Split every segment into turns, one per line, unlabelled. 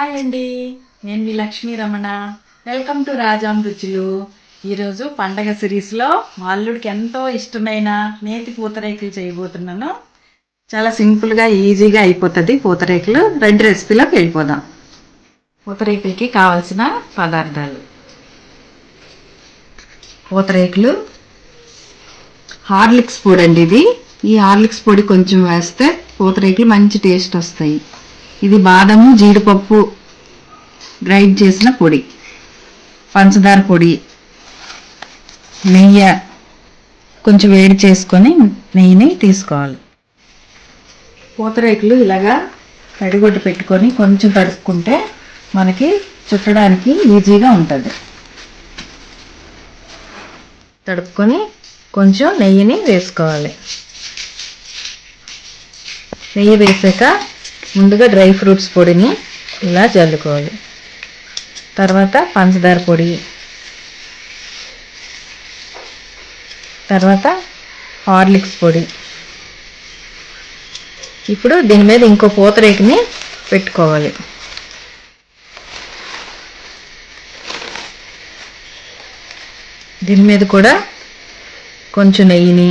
Hi అండి, నేను మీ Lakshmi Ramana. Welcome to Rajam రుచులు. ఈరోజు పండగ సిరీస్లో మా అల్లుడికి ఎంతో ఇష్టమైన నేతి పూతరేకులు చేయబోతున్నాను. చాలా సింపుల్గా ఈజీగా అయిపోతుంది పూతరేకులు. రెండు రెసిపీలోకి వెళ్ళిపోదాం. పూతరేకులకి కావాల్సిన పదార్థాలు: పూతరేకులు, హార్లిక్స్ పొడి అండి. ఈ హార్లిక్స్ పొడి కొంచెం వేస్తే పూతరేకులు మంచి టేస్ట్ వస్తాయి. ఇది బాదము జీడిపప్పు గ్రైండ్ చేసిన పొడి, పంచదార పొడి, నెయ్యి కొంచెం వేడి చేసుకొని నెయ్యిని తీసుకోవాలి. పూతరేకులు ఇలాగా తడిగుడ్డ పెట్టుకొని కొంచెం తడుపుకుంటే మనకి చుట్టడానికి ఈజీగా ఉంటుంది. తడుపుకొని కొంచెం నెయ్యిని వేసుకోవాలి. నెయ్యి వేసాక ముందుగా డ్రై ఫ్రూట్స్ పొడిని ఇలా జల్లుకోవాలి. తర్వాత పంచదార పొడి, తర్వాత హార్లిక్స్ పొడి. ఇప్పుడు దీని మీద ఇంకో పూతరేకుని పెట్టుకోవాలి. దీని మీద కూడా కొంచెం నెయ్యిని,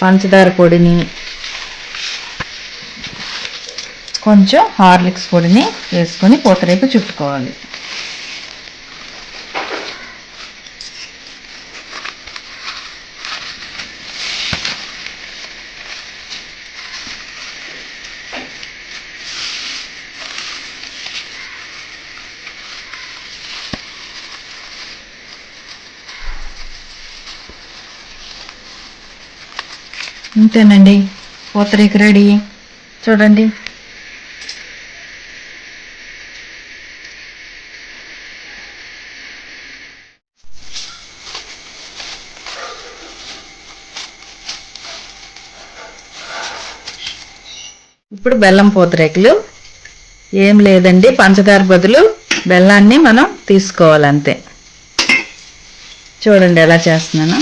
పంచదార పొడిని, కొంచెం హార్లిక్స్ పొడిని వేసుకొని పూతరేకు చుట్టుకోవాలి. అంతేనండి, పూతరేకు రెడీ. చూడండి. ఇప్పుడు బెల్లం పూతరేకులు. ఏం లేదండి, పంచదార బదులు బెల్లాన్ని మనం తీసుకోవాలి అంతే. చూడండి ఎలా చేస్తున్నాను.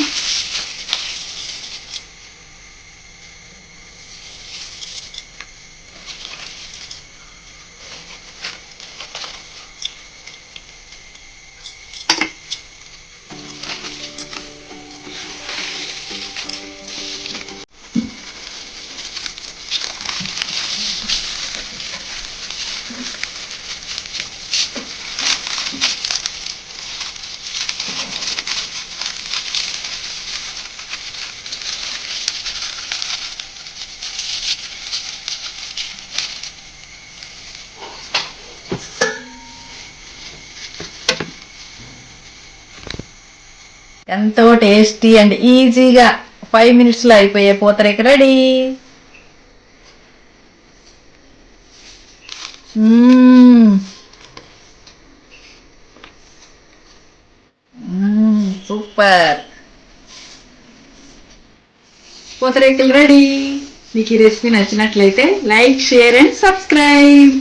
ఎంతో టేస్టీ అండ్ ఈజీగా 5 minutesలో అయిపోయే పూతరేకు రెడీ. సూపర్, పూతరేకులు రెడీ. మీకు ఈ రెసిపీ నచ్చినట్లయితే లైక్, షేర్ అండ్ సబ్స్క్రైబ్.